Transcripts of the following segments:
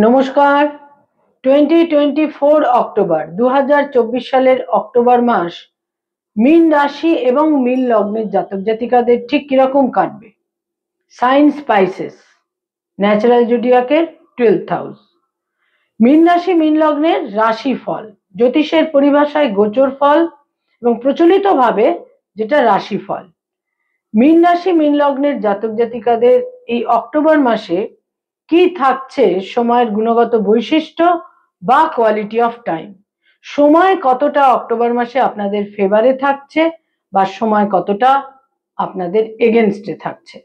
নমস্কার। 2024 অক্টোবর 2024 সালের অক্টোবর মাস মীন রাশি এবং মীন লগ্নের জাতক জাতিকাদের ঠিক কিরকম কাটবে। সাইন স্পাইসেস ন্যাচারাল জোডিয়াকের 12th হাউস। মীন রাশি মীন লগ্নের রাশি ফল, জ্যোতিষের পরিভাষায় গোচর ফল এবং প্রচলিতভাবে যেটা রাশি ফল। মীন রাশি মীন লগ্নের জাতক জাতিকাদের এই অক্টোবর মাসে কি থাকছে সময়ের গুণগত বৈশিষ্ট্য বা কোয়ালিটি অফ টাইম। সময় কতটা অক্টোবর মাসে আপনাদের ফেভারে থাকছে বা সময় কতটা আপনাদের এগেনস্টে থাকছে।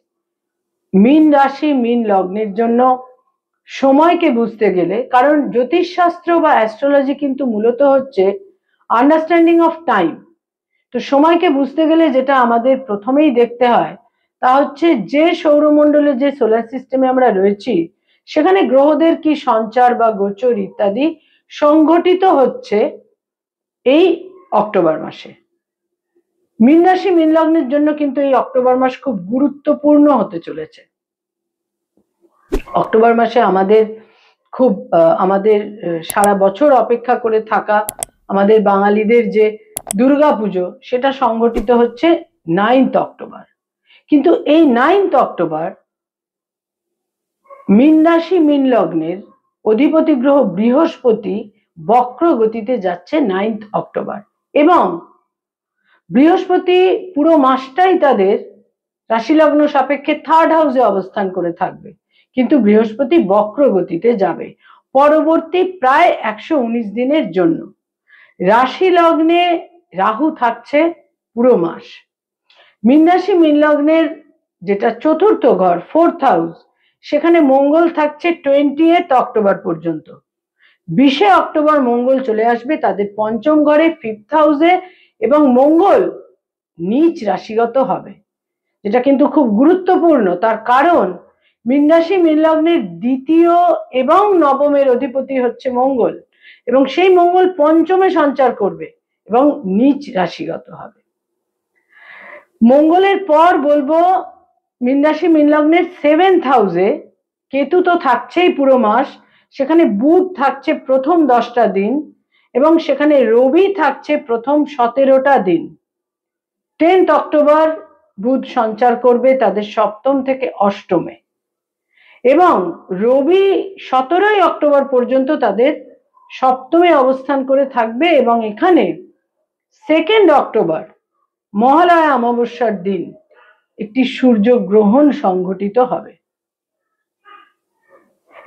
মীন রাশি মীন লগ্নের জন্য সময়কে বুঝতে গেলে, কারণ জ্যোতিষশাস্ত্র বা অ্যাস্ট্রোলজি কিন্তু মূলত হচ্ছে আন্ডারস্ট্যান্ডিং অফ টাইম। তো সময়কে বুঝতে গেলে যেটা আমাদের প্রথমেই দেখতে হয় তা হচ্ছে যে সৌরমণ্ডলে যে সোলার সিস্টেমে আমরা রয়েছি সেখানে গ্রহদের কি সঞ্চার বা গোচর ইত্যাদি সংঘটিত হচ্ছে এই অক্টোবর মাসে। মীন রাশি মীন লগ্নের জন্য কিন্তু এই অক্টোবর মাস খুব গুরুত্বপূর্ণ হতে চলেছে। অক্টোবর মাসে আমাদের সারা বছর অপেক্ষা করে থাকা আমাদের বাঙালিদের যে দুর্গাপুজো সেটা সংগঠিত হচ্ছে 9th অক্টোবর। কিন্তু এই 9th অক্টোবর মীন রাশি মীন লগ্নের অধিপতি গ্রহ বৃহস্পতি বক্র গতিতে যাচ্ছে 9th অক্টোবর, এবং বৃহস্পতি পুরো মাসটাই তাদের রাশি লগ্ন সাপেক্ষে 3rd হাউসে অবস্থান করে থাকবে, কিন্তু বৃহস্পতি বক্র গতিতে যাবে পরবর্তী প্রায় 119 দিনের জন্য। রাশি লগ্নে রাহু থাকছে পুরো মাস। মীন রাশি মীন লগ্নের যেটা চতুর্থ ঘর 4th হাউস, সেখানে মঙ্গল থাকছে 20th অক্টোবর পর্যন্ত। 20শে অক্টোবর মঙ্গল চলে আসবে তাদের পঞ্চম ঘরে 5th হাউসে, এবং মঙ্গল নিচ রাশিগত হবে, যেটা কিন্তু খুব গুরুত্বপূর্ণ। তার কারণ মীন রাশি মীন লগ্নের দ্বিতীয় এবং নবমের অধিপতি হচ্ছে মঙ্গল, এবং সেই মঙ্গল পঞ্চমে সঞ্চার করবে এবং নিচ রাশিগত হবে। মঙ্গলের পর বলবো মীন রাশি মীন লগ্নের 7th হাউসে কেতু তো থাকছেই পুরো মাস, সেখানে বুধ থাকছে প্রথম 10টা দিন, এবং সেখানে রবি থাকছে প্রথম 17টা দিন। 10th অক্টোবর বুধ সঞ্চার করবে তাদের সপ্তম থেকে অষ্টমে, এবং রবি 17ই অক্টোবর পর্যন্ত তাদের সপ্তমে অবস্থান করে থাকবে, এবং এখানে 2nd অক্টোবর মহালয়া অমাবস্যার দিন একটি সূর্যগ্রহণ সংঘটিত হবে।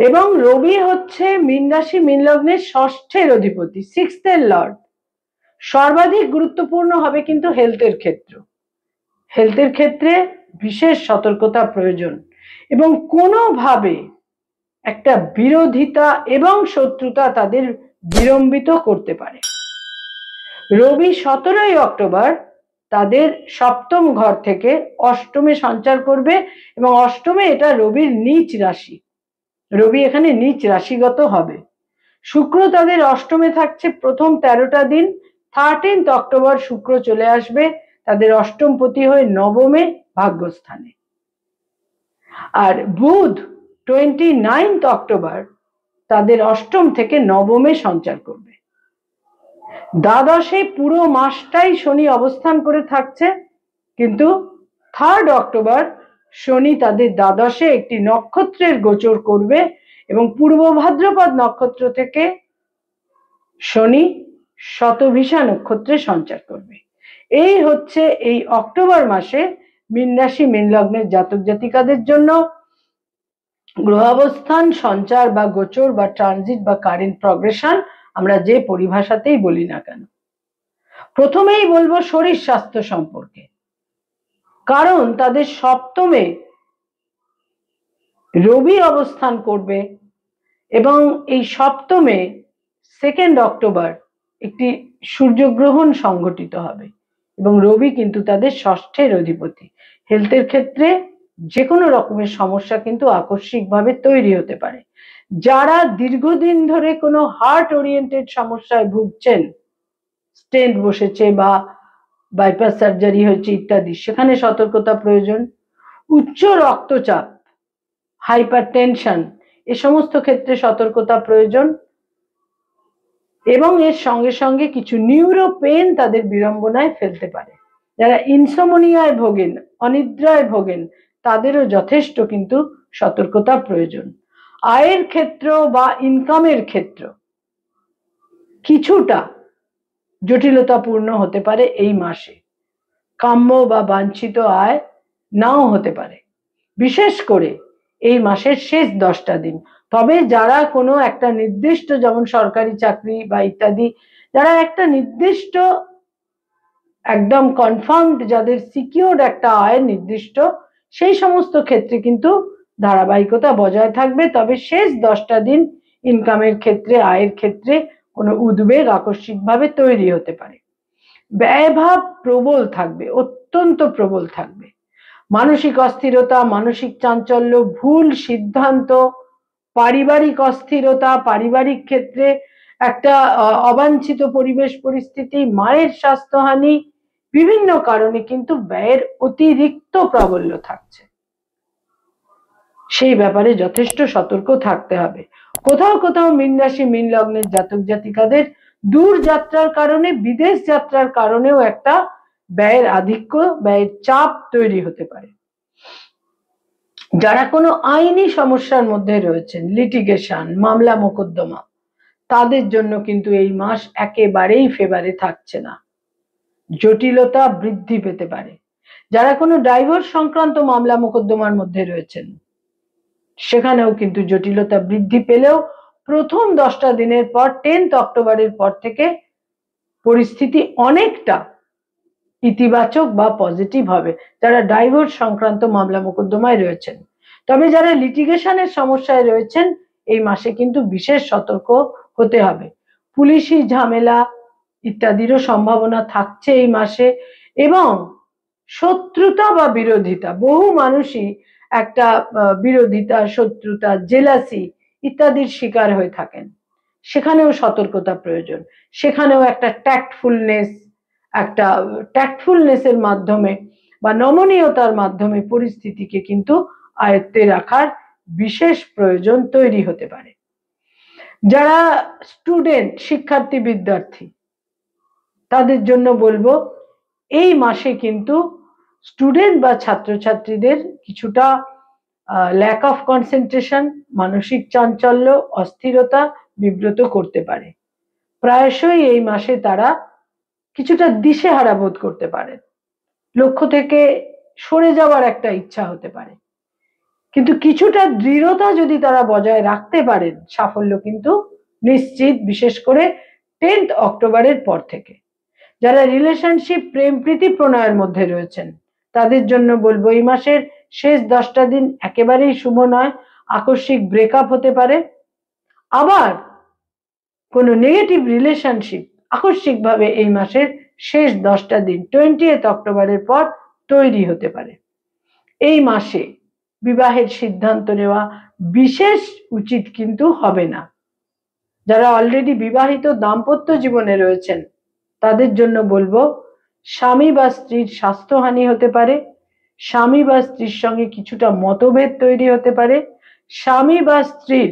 এবং রবি হচ্ছে মীন রাশি মীন লগ্নের ষষ্ঠের অধিপতি, 6th এর লর্ড। সর্বাধিক গুরুত্বপূর্ণ হবে কিন্তু হেলথের ক্ষেত্রে বিশেষ সতর্কতা প্রয়োজন, এবং কোনোভাবে একটা বিরোধিতা এবং শত্রুতা তাদের বিলম্বিত করতে পারে। রবি 17ই অক্টোবর তাদের সপ্তম ঘর থেকে অষ্টমে সঞ্চার করবে, এবং অষ্টমে এটা রবির নিচ রাশি, রবি এখানে নিচ রাশিগত হবে। শুক্র তাদের অষ্টমে থাকছে প্রথম 13টা দিন। 13th অক্টোবর শুক্র চলে আসবে তাদের অষ্টমপতি হয়ে নবমে ভাগ্যস্থানে। আর বুধ 29th অক্টোবর তাদের অষ্টম থেকে নবমে সঞ্চার করবে। দ্বাদশে পুরো মাসটাই শনি অবস্থান করে থাকছে, কিন্তু 3rd অক্টোবর শনি তাদের দ্বাদশে একটি নক্ষত্রের গোচর করবে, এবং পূর্ব ভাদ্রপদ নক্ষত্র থেকে শনি শতভিষা নক্ষত্রে সঞ্চার করবে। এই হচ্ছে এই অক্টোবর মাসে মীন রাশি মীন লগ্নের জাতক জাতিকাদের জন্য গ্রহাবস্থান সঞ্চার বা গোচর বা ট্রানজিট বা কারেন্ট প্রগ্রেশন, আমরা যে পরিভাষাতেই বলি না কেন। প্রথমেই বলবো শরীর স্বাস্থ্য সম্পর্কে, কারণ তাদের সপ্তমে রবি অবস্থান করবে, এবং এই সপ্তমে 2nd অক্টোবর একটি সূর্যগ্রহণ সংঘটিত হবে, এবং রবি কিন্তু তাদের ষষ্ঠের অধিপতি। হেলথের ক্ষেত্রে যে কোনো রকমের সমস্যা কিন্তু আকস্মিকভাবে তৈরি হতে পারে। যারা দীর্ঘদিন ধরে কোনো হার্ট ওরিয়েন্টেড সমস্যায় ভুগছেন, স্টেন্ট বসেছে বা বাইপাস সার্জারি হয়েছে ইত্যাদি, সেখানে সতর্কতা প্রয়োজন। উচ্চ রক্তচাপ, হাইপারটেনশন এ সমস্ত ক্ষেত্রে সতর্কতা প্রয়োজন। এবং এর সঙ্গে সঙ্গে কিছু নিউরো পেন তাদের বিড়ম্বনায় ফেলতে পারে। যারা ইনসোমনিয়ায় ভোগেন, অনিদ্রায় ভোগেন, তাদেরও যথেষ্ট কিন্তু সতর্কতা প্রয়োজন। আয়ের ক্ষেত্র বা ইনকামের ক্ষেত্র কিছুটা জটিলতাপূর্ণ হতে পারে এই মাসে। কাম্য বা বাঞ্ছিত আয় নাও হতে পারে, বিশেষ করে এই মাসের শেষ 10টা দিন। তবে যারা কোনো একটা নির্দিষ্ট, যেমন সরকারি চাকরি বা ইত্যাদি, যারা একটা নির্দিষ্ট একদম কনফার্মড, যাদের সিকিউরড একটা আয় নির্দিষ্ট, সেই সমস্ত ক্ষেত্রে কিন্তু ধারাবাহিকতা বজায় থাকবে। তবে শেষ 10টা দিন ইনকামের ক্ষেত্রে, আয়ের ক্ষেত্রে কোনো উদ্বেগ আকস্মিকভাবে তৈরি হতে পারে। ব্যয়ভাব প্রবল থাকবে, অত্যন্ত প্রবল থাকবে। মানসিক অস্থিরতা, মানসিক চাঞ্চল্য, ভুল সিদ্ধান্ত, পারিবারিক অস্থিরতা, পারিবারিক ক্ষেত্রে একটা অবাঞ্ছিত পরিবেশ পরিস্থিতি, মায়ের স্বাস্থ্যহানি, বিভিন্ন কারণে কিন্তু ব্যয়ের অতিরিক্ত প্রাবল্য থাকছে। সেই ব্যাপারে যথেষ্ট সতর্ক থাকতে হবে। কোথাও কোথাও মীন রাশি, মীন লগ্নের জাতক জাতিকাদের দূর যাত্রার কারণে, বিদেশ যাত্রার কারণেও একটা ব্যয়ের আধিক্য, ব্যয়ের চাপ তৈরি হতে পারে। যারা কোনো আইনি সমস্যার মধ্যে রয়েছেন, লিটিগেশন, মামলা মোকদ্দমা, তাদের জন্য কিন্তু এই মাস একেবারেই ফেভারে থাকছে না, জটিলতা বৃদ্ধি পেতে পারে। যারা কোনো ডাইভোর্স সংক্রান্ত মামলা মোকদ্দমার মধ্যে রয়েছেন, সেখানেও কিন্তু জটিলতা বৃদ্ধি পেলেও প্রথম 10টা দিনের পর, 10th অক্টোবরের পর থেকে পরিস্থিতি অনেকটা ইতিবাচক বা পজিটিভ হবে যারা ডাইভোর্স সংক্রান্ত মামলা মোকদ্দমায় রয়েছেন। তবে যারা লিটিগেশনের সমস্যায় রয়েছেন, এই মাসে কিন্তু বিশেষ সতর্ক হতে হবে। পুলিশি ঝামেলা ইত্যাদিরও সম্ভাবনা থাকছে এই মাসে। এবং শত্রুতা বা বিরোধিতা, বহু মানুষই একটা বিরোধিতা, শত্রুতা, জেলাসি ইত্যাদির শিকার হয়ে থাকেন, সেখানেও সতর্কতা প্রয়োজন। সেখানেও একটা ট্যাক্টফুলনেসের মাধ্যমে বা নমনীয়তার মাধ্যমে পরিস্থিতিকে কিন্তু আয়ত্তে রাখার বিশেষ প্রয়োজন তৈরি হতে পারে। যারা স্টুডেন্ট, শিক্ষার্থী, বিদ্যার্থী, তাদের জন্য বলবো এই মাসে কিন্তু স্টুডেন্ট বা ছাত্রছাত্রীদের কিছুটা ল্যাক অফ কনসেন্ট্রেশন, মানসিক চাঞ্চল্য, অস্থিরতা বিব্রত করতে পারে। প্রায়শই এই মাসে তারা কিছুটা দিশেহারা বোধ করতে পারেন, লক্ষ্য থেকে সরে যাওয়ার একটা ইচ্ছা হতে পারে। কিন্তু কিছুটা দৃঢ়তা যদি তারা বজায় রাখতে পারেন, সাফল্য কিন্তু নিশ্চিত, বিশেষ করে 10th অক্টোবরের পর থেকে। যারা রিলেশনশিপ, প্রেম প্রীতি প্রণয়ের মধ্যে রয়েছেন, তাদের জন্য বলবো এই মাসের শেষ 10টা দিন একেবারেই শুভ নয়। আকস্মিক ব্রেকআপ হতে পারে, আবার কোনো নেগেটিভ রিলেশনশিপ আকস্মিকভাবে এই মাসের শেষ 10টা দিন 20th অক্টোবরের পর তৈরি হতে পারে। এই মাসে বিবাহের সিদ্ধান্ত নেওয়া বিশেষ উচিত কিন্তু হবে না। যারা অলরেডি বিবাহিত, দাম্পত্য জীবনে রয়েছেন, তাদের জন্য বলবো স্বামী বা স্ত্রীর স্বাস্থ্যহানি হতে পারে, স্বামী বা স্ত্রীর সঙ্গে কিছুটা মতভেদ তৈরি হতে পারে, স্বামী বা স্ত্রীর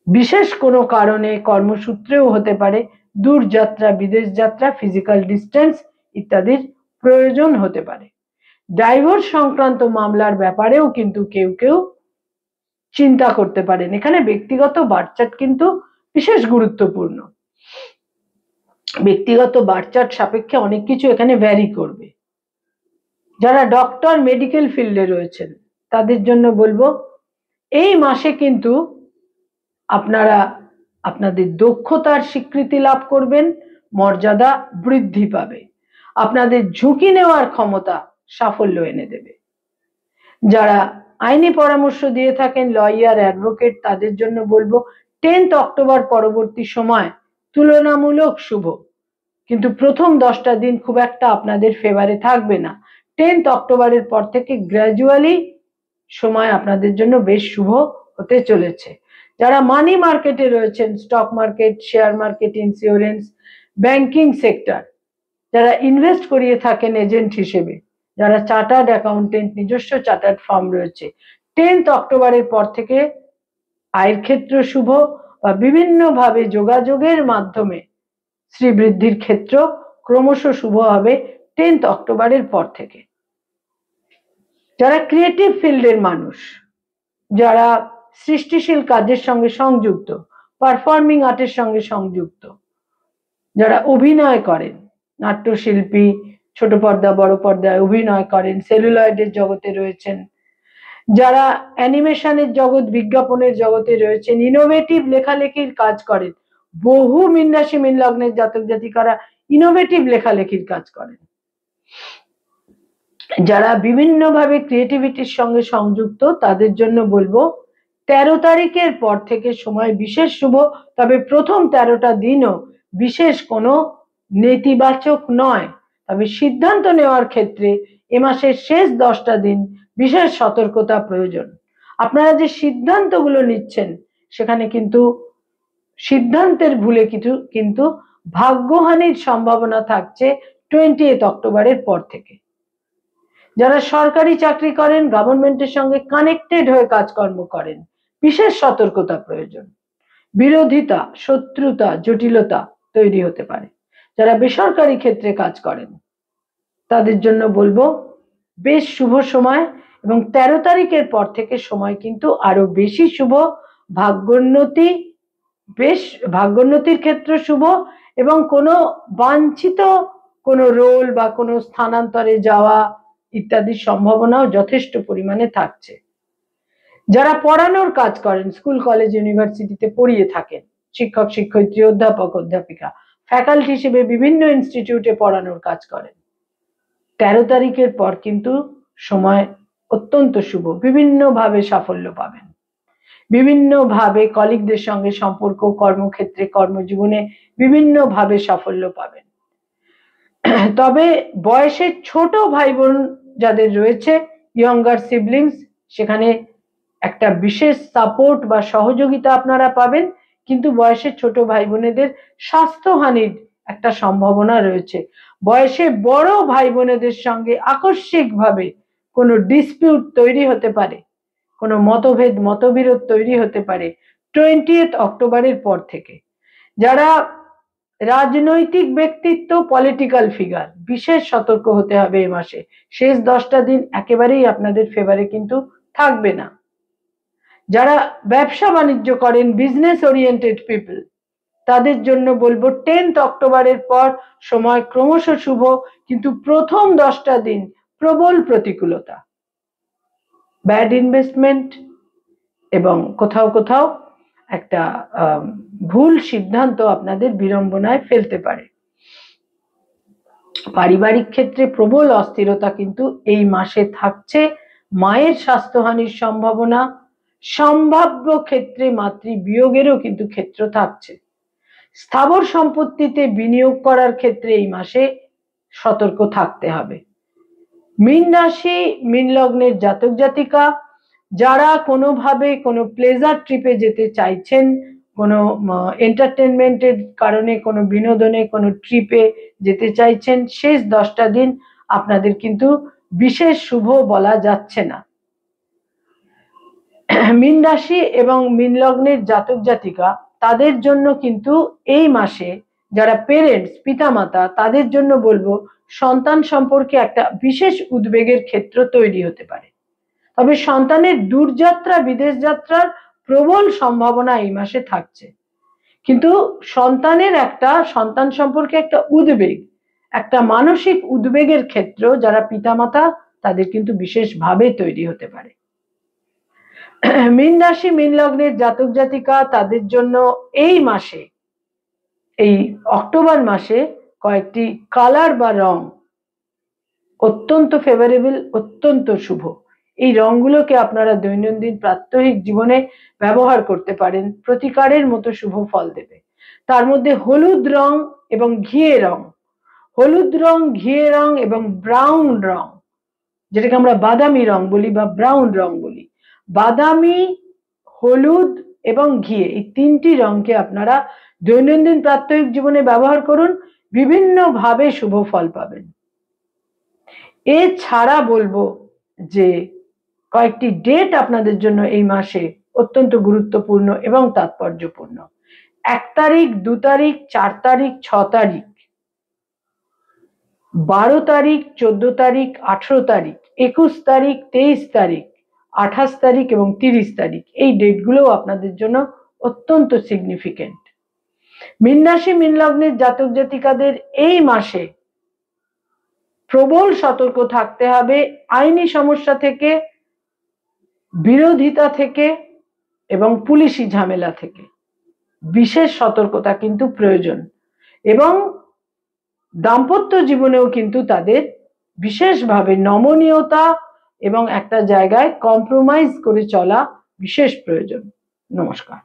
বিশেষ কোনো কারণে, কর্মসূত্রেও হতে পারে, দূর যাত্রা, বিদেশ যাত্রা, ফিজিক্যাল ডিস্টেন্স ইত্যাদির প্রয়োজন হতে পারে। ডাইভোর্স সংক্রান্ত মামলার ব্যাপারেও কিন্তু কেউ কেউ চিন্তা করতে পারেন। এখানে ব্যক্তিগত বার্থচার্ট কিন্তু বিশেষ গুরুত্বপূর্ণ। ব্যক্তিগত বার্থচার্ট সাপেক্ষে অনেক কিছু এখানে ভ্যারি করবে। যারা ডক্টর, মেডিকেল ফিল্ডে রয়েছেন, তাদের জন্য বলবো এই মাসে কিন্তু আপনারা আপনাদের দক্ষতার স্বীকৃতি লাভ করবেন, মর্যাদা বৃদ্ধি পাবে, আপনাদের ঝুঁকি নেওয়ার ক্ষমতা সাফল্য এনে দেবে। যারা আইনি পরামর্শ দিয়ে থাকেন, লয়ার, অ্যাডভোকেট, তাদের জন্য বলবো 10th অক্টোবর পরবর্তী সময় তুলনামূলক শুভ, কিন্তু প্রথম 10টা দিন খুব একটা আপনাদের ফেভারে থাকবে না। 10th অক্টোবরের পর থেকে গ্র্যাজুয়ালি সময় আপনাদের জন্য বেশ শুভ হতে চলেছে। যারা মানি মার্কেটে রয়েছেন, stock market, share market, insurance, banking sector, যারা ইনভেস্ট করিয়ে থাকেন এজেন্ট হিসেবে, যারা চার্টার্ড অ্যাকাউন্টেন্ট, নিজস্ব চার্টার্ড ফার্ম রয়েছে, 10th অক্টোবরের পর থেকে আয়ের ক্ষেত্র শুভ বা বিভিন্নভাবে যোগাযোগের মাধ্যমে শ্রীবৃদ্ধির ক্ষেত্র ক্রমশ শুভ হবে 10th অক্টোবরের পর থেকে। যারা ক্রিয়েটিভ ফিল্ডের মানুষ, যারা সৃষ্টিশীল কাজের সঙ্গে সংযুক্ত, পারফর্মিং আর্টের সঙ্গে সংযুক্ত, যারা অভিনয় করেন, নাট্যশিল্পী, ছোট পর্দা বড় পর্দায় অভিনয় করেন, সেলুলয়েডের জগতে রয়েছেন, যারা অ্যানিমেশনের জগৎ, বিজ্ঞাপনের জগতে রয়েছেন, ইনোভেটিভ লেখালেখির কাজ করেন, বহু মীন রাশি মীন লগ্নের জাতক জাতিকারা ইনোভেটিভ লেখালেখির কাজ করেন, যারা বিভিন্নভাবে ক্রিয়েটিভিটির সঙ্গে সংযুক্ত, তাদের জন্য বলবো 13 তারিখের পর থেকে সময় বিশেষ শুভ। তবে প্রথম 13টা দিনও বিশেষ কোনো নেতিবাচক নয়, তবে সিদ্ধান্ত নেওয়ার ক্ষেত্রে এ মাসের শেষ 10টা দিন বিশেষ সতর্কতা প্রয়োজন। আপনারা যে সিদ্ধান্তগুলো নিচ্ছেন সেখানে কিন্তু সিদ্ধান্তের ভুলে কিন্তু ভাগ্যহানির সম্ভাবনা থাকছে 20th অক্টোবরের পর থেকে। যারা সরকারি চাকরি করেন, গভর্নমেন্টের সঙ্গে কানেক্টেড হয়ে কাজকর্ম করেন, বিশেষ সতর্কতা প্রয়োজন। বিরোধিতা, শত্রুতা, জটিলতা তৈরি হতে পারে। যারা বেসরকারি ক্ষেত্রে কাজ করেন তাদের জন্য বলবো বেশ শুভ সময়, এবং 13 তারিখের পর থেকে সময় কিন্তু আরো বেশি শুভ। ভাগ্যোন্নতি, বেশ ভাগ্যোন্নতির ক্ষেত্র শুভ, এবং কোনো বাঞ্ছিত কোনো রোল বা কোনো স্থানান্তরে যাওয়া ইত্যাদির সম্ভাবনাও যথেষ্ট পরিমাণে থাকছে। যারা পড়ানোর কাজ করেন, স্কুল কলেজ ইউনিভার্সিটিতে পড়িয়ে থাকেন, শিক্ষক শিক্ষয়িত্রী, অধ্যাপক অধ্যাপিকা, ফ্যাকাল্টি হিসেবে বিভিন্ন ইনস্টিটিউটে পড়ানোর কাজ করেন, 13 তারিখের পর কিন্তু সময় অত্যন্ত শুভ। বিভিন্নভাবে সাফল্য পাবেন, বিভিন্নভাবে কলিগদের সঙ্গে সম্পর্ক, কর্মক্ষেত্রে, কর্মজীবনে বিভিন্নভাবে সাফল্য পাবেন। তবে বয়সে ছোট ভাই বোন যাদের রয়েছে, ইয়ঙ্গার সিবলিংস, সেখানে একটা বিশেষ সাপোর্ট বা সহযোগিতা আপনারা পাবেন, কিন্তু বয়সে ছোট ভাই বোনেদের স্বাস্থ্যহানির একটা সম্ভাবনা রয়েছে। বয়সে বড় ভাই বোনেদের সঙ্গে আকস্মিকভাবে কোনো ডিসপিউট তৈরি হতে পারে, কোনো মতভেদ মতবিরোধ তৈরি হতে পারে 20th অক্টোবরের পর থেকে। যারা রাজনৈতিক ব্যক্তিত্ব, পলিটিক্যাল ফিগার, বিশেষ সতর্ক হতে হবে এ মাসে। শেষ 10টা দিন একেবারেই আপনাদের ফেভারে কিন্তু থাকবে না। যারা ব্যবসা বাণিজ্য করেন, বিজনেস ওরিয়েন্টেড পিপল, তাদের জন্য বলবো 10th অক্টোবরের পর সময় ক্রমশ শুভ, কিন্তু প্রথম 10টা দিন প্রবল প্রতিকূলতা, ব্যাড ইনভেস্টমেন্ট এবং কোথাও কোথাও একটা ভুল সিদ্ধান্ত আপনাদের বিড়ম্বনায় ফেলতে পারে। পারিবারিক ক্ষেত্রে প্রবল অস্থিরতা কিন্তু এই মাসে থাকছে। মায়ের স্বাস্থ্যহানির সম্ভাবনা, সম্ভাব্য ক্ষেত্রে মাতৃবিয়োগেরও কিন্তু ক্ষেত্র থাকছে। স্থাবর সম্পত্তিতে বিনিয়োগ করার ক্ষেত্রে এই মাসে সতর্ক থাকতে হবে। মীন রাশি মীন লগ্নের জাতক জাতিকা যারা কোনোভাবে কোনো প্লেজার ট্রিপে যেতে চাইছেন, কোনো এন্টারটেনমেন্টের কারণে, কোনো বিনোদনে, কোনো ট্রিপে যেতে চাইছেন, শেষ 10টা দিন আপনাদের কিন্তু বিশেষ শুভ বলা যাচ্ছে না। মীন রাশি এবং মীন লগ্নের জাতক জাতিকা তাদের জন্য কিন্তু এই মাসে যারা পেরেন্টস, পিতামাতা, তাদের জন্য বলবো সন্তান সম্পর্কে একটা বিশেষ উদ্বেগের ক্ষেত্র তৈরি হতে পারে। তবে সন্তানের দূরযাত্রা, বিদেশ যাত্রার প্রবল সম্ভাবনা এই মাসে থাকছে। কিন্তু সন্তান সম্পর্কে একটা উদ্বেগ, একটা মানসিক উদ্বেগের ক্ষেত্র যারা পিতামাতা, তাদের কিন্তু বিশেষভাবে তৈরি হতে পারে। মীন রাশি মীন লগ্নের জাতক জাতিকা তাদের জন্য এই মাসে, এই অক্টোবর মাসে কয়েকটি কালার বা রং অত্যন্ত ফেভারেবল, অত্যন্ত শুভ। এই রংগুলোকে আপনারা দৈনন্দিন প্রাত্যহিক জীবনে ব্যবহার করতে পারেন, প্রতিকারের মতো শুভ ফল দেবে। তার মধ্যে হলুদ রং এবং ঘিয়ে রং, হলুদ রং, ঘিয়ে রং এবং ব্রাউন রং, যেটাকে আমরা বাদামি রং বলি বা ব্রাউন রং বলি, বাদামি, হলুদ এবং ঘিয়ে, এই 3টি রংকে আপনারা দৈনন্দিন প্রাত্যহিক জীবনে ব্যবহার করুন, বিভিন্নভাবে শুভ ফল পাবেন। এছাড়া বলবো যে কয়েকটি ডেট আপনাদের জন্য এই মাসে অত্যন্ত গুরুত্বপূর্ণ এবং তাৎপর্যপূর্ণ। 1 তারিখ, 2 তারিখ, 4 তারিখ, 6 তারিখ, 12 তারিখ, 14 তারিখ, 18 তারিখ, 21 তারিখ, 23 তারিখ, 28 তারিখ এবং 30 তারিখ, এই ডেটগুলো আপনাদের জন্য অত্যন্ত সিগনিফিকেন্ট। মীন রাশি মীন লগ্নের জাতক জাতিকাদের এই মাসে প্রবল সতর্ক থাকতে হবে আইনি সমস্যা থেকে, বিরোধিতা থেকে এবং পুলিশি ঝামেলা থেকে। বিশেষ সতর্কতা কিন্তু প্রয়োজন, এবং দাম্পত্য জীবনেও কিন্তু তাদের বিশেষভাবে নমনীয়তা এবং একটা জায়গায় কম্প্রোমাইজ করে চলা বিশেষ প্রয়োজন। নমস্কার।